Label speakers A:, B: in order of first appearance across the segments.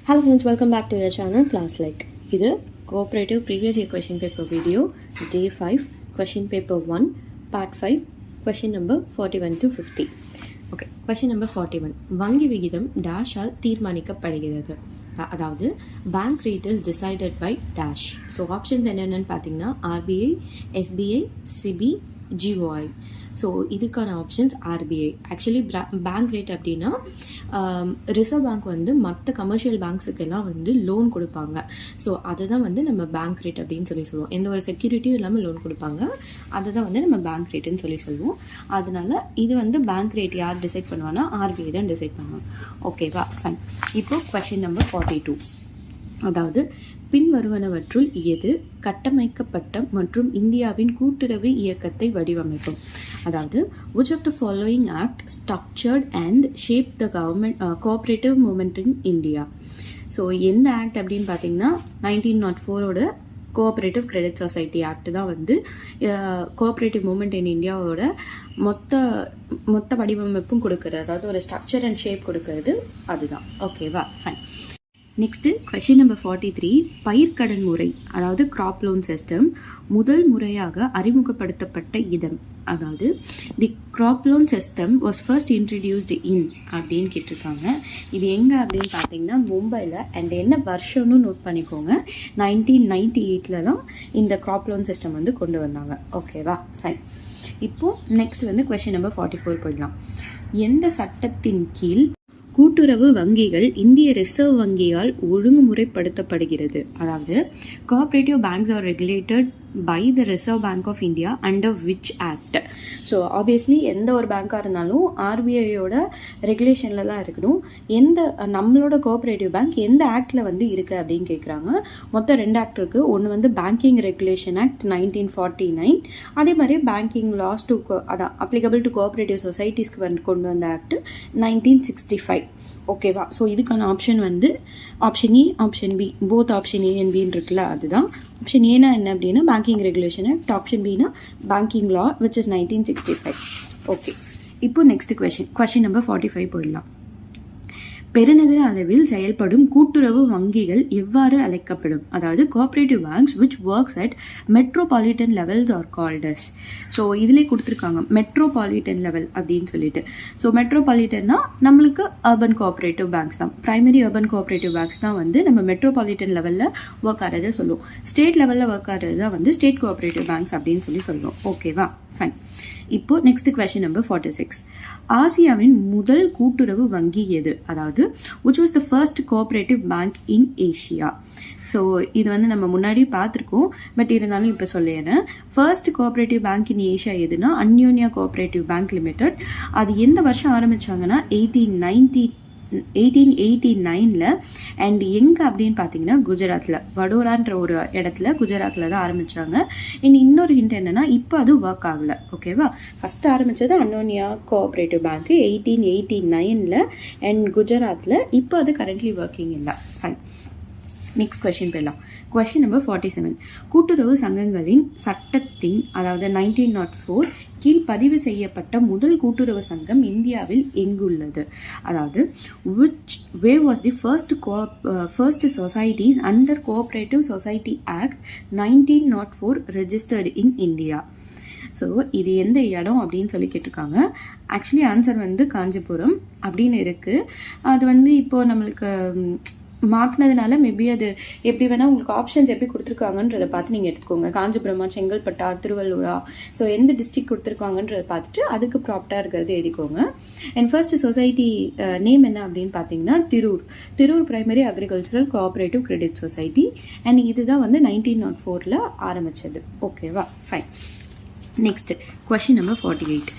A: Hello friends, welcome back to your channel Class Like. This cooperative previous year question paper video, day 5, question paper 1, part 5, question number 41 to 50. Okay, question number 41. வங்கி விகிதம் dash all தீர்மானிக்கப்படுகிறது. அதாவது bank rate is decided by dash. So options என்னென்னு பார்த்தீங்கன்னா RBI, SBI, CB, GOI. So இதுக்கான options RBI. Actually bank rate அப்படின்னா reserve bank வந்து மற்ற கமர்ஷியல் பேங்க்ஸுக்கெல்லாம் வந்து லோன் கொடுப்பாங்க. ஸோ அதை தான் வந்து நம்ம பேங்க் ரேட் அப்படின்னு சொல்லுவோம். எந்த ஒரு செக்யூரிட்டியும் இல்லாமல் லோன் கொடுப்பாங்க, அதை தான் வந்து நம்ம பேங்க் ரேட்டுன்னு சொல்லுவோம். அதனால இது வந்து பேங்க் ரேட் யார் டிசைட் பண்ணுவான்னா ஆர்பிஐ தான் டிசைட் பண்ணுவாங்க. ஓகேவா, ஃபைன். இப்போ கொஸ்டின் நம்பர் 42. அதாவது பின்வருவனவற்றுள் எது கட்டமைக்கப்பட்ட மற்றும் இந்தியாவின் கூட்டுறவு இயக்கத்தை வடிவமைக்கும்? அதாவது which of the following act structured and shaped the government cooperative movement in India? So எந்த ஆக்ட் அப்படின்னு பார்த்தீங்கன்னா 1904ஓட கோஆப்ரேட்டிவ் கிரெடிட் சொசைட்டி ஆக்ட் தான் வந்து கோஆப்ரேட்டிவ் மூமெண்ட் இன் இந்தியாவோட மொத்த வடிவமைப்பும் கொடுக்குறது, அதாவது ஒரு ஸ்ட்ரக்சர் அண்ட் ஷேப் கொடுக்கறது அதுதான். ஓகேவா, ஃபைன். Next question number 43. பயிர்க்கடன் முறை அதாவது கிராப் லோன் சிஸ்டம் முதல் முறையாக அறிமுகப்படுத்தப்பட்ட இடம். அதாவது the crop loan system was first introduced in அப்படின்னு கேட்டிருக்காங்க. இது எங்கே அப்படின்னு பார்த்தீங்கன்னா மும்பையில். அண்ட் என்ன வருஷம்னு நோட் பண்ணிக்கோங்க, 1998 தான் இந்த கிராப் லோன் சிஸ்டம் வந்து கொண்டு வந்தாங்க. ஓகேவா, ஃபைன். இப்போது நெக்ஸ்ட் வந்து கொஸ்டின் நம்பர் 44 போயிடலாம். எந்த சட்டத்தின் கீழ் கூட்டுறவு வங்கிகள் இந்திய ரிசர்வ் வங்கியால் ஒழுங்குமுறைப்படுத்தப்படுகிறது? அதாவது cooperative banks are regulated by the Reserve Bank of India under which act? So obviously எந்த ஒரு பேங்காக இருந்தாலும் ஆர்பிஐயோட ரெகுலேஷனில் தான் இருக்கணும். நம்மளோட கோஆப்ரேட்டிவ் பேங்க் எந்த ஆக்டில் வந்து இருக்குது அப்படின்னு கேட்குறாங்க. மொத்தம் 2 ஆக்ட் இருக்குது. ஒன்று வந்து பேங்கிங் ரெகுலேஷன் ஆக்ட் 1949, அதே மாதிரி பேங்கிங் லாஸ் டு அதான் அப்ளிகபிள் டு கோஆப்ரேட்டிவ் சொசைட்டிஸ்க்கு வந்து கொண்டு வந்த ஆக்ட் 1965. ஓகேவா, ஸோ இதுக்கான ஆப்ஷன் வந்து option E, option B. Both option A and பின்னு இருக்குல்ல, அதுதான். ஆப்ஷன் ஏனா என்ன அப்படின்னா பேங்கிங் ரெகுலேஷன் ஆக்ட், ஆப்ஷன் பினா banking law which is 1965. Okay, இப்போ நெக்ஸ்ட் கொஸ்டின் நம்பர் 45 போயிடலாம். பெருநகர அளவில் செயல்படும் கூட்டுறவு வங்கிகள் எவ்வாறு அழைக்கப்படும்? அதாவது cooperative banks which works at metropolitan levels are called as. So இதிலே கொடுத்துருக்காங்க மெட்ரோபாலிட்டன் லெவல் அப்படின்னு சொல்லிட்டு. ஸோ மெட்ரோபாலிட்டன்னா நம்மளுக்கு அர்பன் கோஆப்ரேட்டிவ் பேங்க்ஸ் தான், பிரைமரி அர்பன் கோஆப்ரேட்டிவ் பேங்க்ஸ் தான் வந்து நம்ம மெட்ரோபாலிட்டன் லெவலில் ஒர்க் ஆகிறத சொல்லுவோம். ஸ்டேட் லெவலில் ஒர்க் ஆகிறது தான் வந்து ஸ்டேட் கோஆப்ரேட்டிவ் பேங்க்ஸ் அப்படின்னு சொல்லி சொல்லுவோம். ஓகேவா, ஃபைன். இப்போ நெக்ஸ்ட் கொஸ்டின் நம்பர் 46. ஆசியாவின் முதல் கூட்டுறவு வங்கி எது? அதாவது which was the first cooperative bank in Asia? So இது வந்து நம்ம முன்னாடி பார்த்துருக்கோம், பட் இருந்தாலும் இப்போ சொல்லிடுறேன். ஃபர்ஸ்ட் கோஆப்ரேட்டிவ் பேங்க் இன் ஏஷியா எதுனா அன்யோன்யா கோஆப்ரேட்டிவ் பேங்க் லிமிடெட். அது எந்த வருஷம் ஆரம்பிச்சாங்கன்னா 1889 அண்ட் எங்கே அப்படின்னு பார்த்தீங்கன்னா குஜராத்தில், வடோரான்ற ஒரு இடத்துல குஜராத்தில் தான் ஆரம்பித்தாங்க. இன்னொரு ஹிண்ட் என்னென்னா இப்போ அது ஒர்க் ஆகலை. ஓகேவா, ஃபஸ்ட்டு ஆரம்பித்தது அன்னோனியா கோஆப்ரேட்டிவ் பேங்க்கு 1889 அண்ட் குஜராத்தில். இப்போ அது கரண்ட்லி ஒர்க்கிங் இல்லை. ஃபைன். நெக்ஸ்ட் கொஸ்டின் போயிடலாம். Question number 47. கூட்டுறவு சங்கங்களின் சட்டத்தின் அதாவது 1904 கீழ் பதிவு செய்யப்பட்ட முதல் கூட்டுறவு சங்கம் இந்தியாவில் எங்குள்ளது? அதாவது where was the first societies under Cooperative Society Act 1904 registered in India? So இது எந்த இடம் அப்படின்னு சொல்லி கேட்டிருக்காங்க. ஆக்சுவலி ஆன்சர் வந்து காஞ்சிபுரம் அப்படின்னு இருக்குது. அது வந்து இப்போது நம்மளுக்கு மாற்றினதுனால மேபி அது எப்படி வேணால் உங்களுக்கு ஆப்ஷன்ஸ் எப்படி கொடுத்துருக்காங்கன்றதை பார்த்து நீங்கள் எடுத்துக்கோங்க. காஞ்சிபுரமா, செங்கல்பட்டா, திருவள்ளூரா, ஸோ எந்த டிஸ்ட்ரிக்ட் கொடுத்துருக்காங்கன்றதை பார்த்துட்டு அதுக்கு ப்ராப்பராக இருக்கிறது எழுதிக்கோங்க. அண்ட் ஃபர்ஸ்ட் சொசைட்டி நேம் என்ன அப்படின்னு பார்த்தீங்கன்னா Thiruvur primary agricultural cooperative credit society. And இதுதான் வந்து 1904 ஆரம்பித்தது. ஓகேவா, ஃபைன். Next question number 48.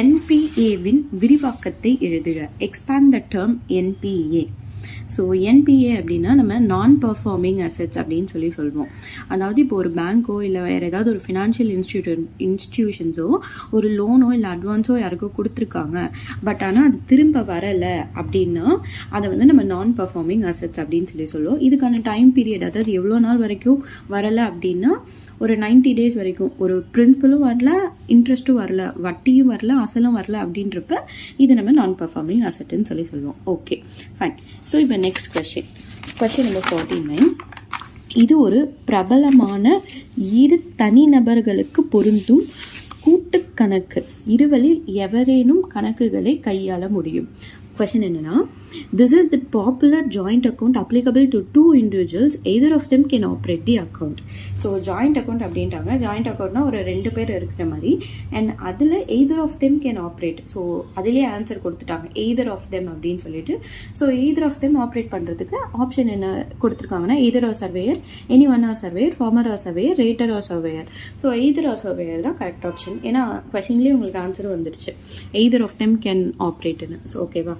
A: என்பிஏவின் விரிவாக்கத்தை எழுதுக. Expand the term NBA. So NBA அப்படின்னா நம்ம நான் பர்ஃபார்மிங் அசெட்ஸ் அப்படின்னு சொல்லி சொல்லுவோம். அதாவது இப்போ ஒரு பேங்க்கோ இல்லை வேறு ஏதாவது ஒரு ஃபினான்ஷியல் இன்ஸ்டிடியூஷன்ஸோ ஒரு லோனோ இல்லை அட்வான்ஸோ யாருக்கோ கொடுத்துருக்காங்க, பட் ஆனால் அது திரும்ப வரலை அப்படின்னா அதை வந்து நம்ம நான் பர்ஃபார்மிங் அசெட்ஸ் அப்படின்னு சொல்லி சொல்லுவோம். இதுக்கான டைம் பீரியட், அதாவது எவ்வளோ நாள் வரைக்கும் வரலை அப்படின்னா ஒரு 90 days வரைக்கும் ஒரு பிரின்சிபலும் வரல, இன்ட்ரெஸ்ட்டும் வரல, வட்டியும் வரல, அசலும் வரல அப்படின்றப்ப இது நம்ம நான் பர்ஃபார்மிங் அசெட்டுன்னு சொல்லி சொல்லுவோம். Okay, fine. ஸோ இப்போ நெக்ஸ்ட் கொஸ்டின் கொஷின் நம்பர் 49. இது ஒரு பிரபலமான இரு தனிநபர்களுக்கு பொருந்தும் கூட்டுக்கணக்கு. இருவரில் எவரேனும் கணக்குகளை கையாள முடியும். கொஷின் என்னன்னா, this is the popular joint account applicable to two individuals, either of them can operate the account. So joint account அப்படின்ட்டாங்க. ஜாயிண்ட் அக்கௌண்ட்னா ஒரு 2 பேர் இருக்கிற மாதிரி, அண்ட் அதில் either of them can operate. So அதிலே ஆன்சர் கொடுத்துட்டாங்க, எய்தர் ஆஃப் தெம் அப்படின்னு சொல்லிட்டு. So either of them operate பண்ணுறதுக்கு ஆப்ஷன் என்ன கொடுத்துருக்காங்கன்னா, either or survivor, any one or survivor, former or survivor, latter or survivor. So either or survivor தான் correct option. ஏன்னா கொஷின்லேயே உங்களுக்கு ஆன்சர் வந்துடுச்சு, either of them can ஆப்ரேட்னு. So ஓகேவா,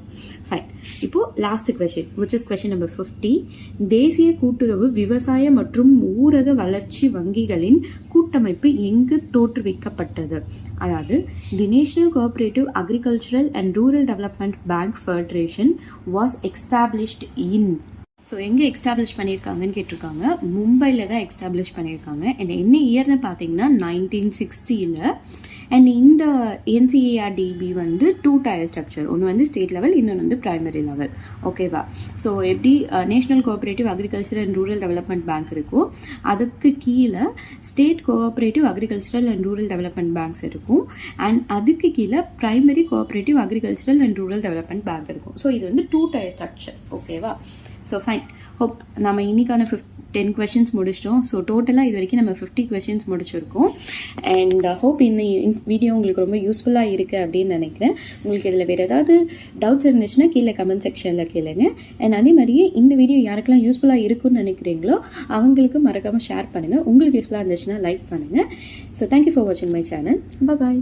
A: fine. இப்போ last question, which is question number 50. தேசிய கூட்டுறவு விவசாய மற்றும் ஊரக வளர்ச்சி வங்கிகளின் கூட்டமைப்பு எங்கு தோற்றுவிக்கப்பட்டது? அதாவது தி national cooperative agricultural and rural development bank federation was established in. So எங்கே எஸ்டாப்ளிஷ் பண்ணியிருக்காங்கன்னு கேட்டிருக்காங்க. மும்பையில் தான் எஸ்டாப்ளிஷ் பண்ணியிருக்காங்க. அண்ட் என்ன இயர்னு பார்த்தீங்கன்னா 1960. அண்ட் இந்த என்சிஏஆர்டிபி வந்து 2 tier ஸ்ட்ரக்சர். ஒன்று வந்து ஸ்டேட் லெவல், இன்னொன்று வந்து பிரைமரி லெவல். ஓகேவா? ஸோ எப்படி national cooperative agriculture and rural development bank இருக்கும், அதுக்கு கீழே state cooperative agricultural and rural development banks இருக்கும். அண்ட் அதுக்கு கீழே primary cooperative agricultural and rural development bank இருக்கும். ஸோ இது வந்து 2 tier ஸ்ட்ரக்சர். ஓகேவா? So fine. ஹோப் நம்ம இன்னைக்கான 10 questions முடிச்சிட்டோம். ஸோ டோட்டலாக இது வரைக்கும் நம்ம 50 questions முடிச்சிருக்கோம். அண்ட் ஹோப் இந்த வீடியோ உங்களுக்கு ரொம்ப யூஸ்ஃபுல்லாக இருக்குது அப்படின்னு நினைக்கிறேன். உங்களுக்கு இதில் வேறு ஏதாவது டவுட்ஸ் இருந்துச்சுன்னா கீழே கமெண்ட் செக்ஷனில் கேளுங்க. அண்ட் அதே மாதிரியே இந்த வீடியோ யாருக்கெல்லாம் யூஸ்ஃபுல்லாக இருக்குன்னு நினைக்கிறீங்களோ அவங்களுக்கு மறக்காமல் ஷேர் பண்ணுங்கள். உங்களுக்கு யூஸ்ஃபுல்லாக இருந்துச்சுன்னா லைக் பண்ணுங்கள். ஸோ தேங்க்யூ ஃபார் வாட்சிங் மை சேனல். பாய்.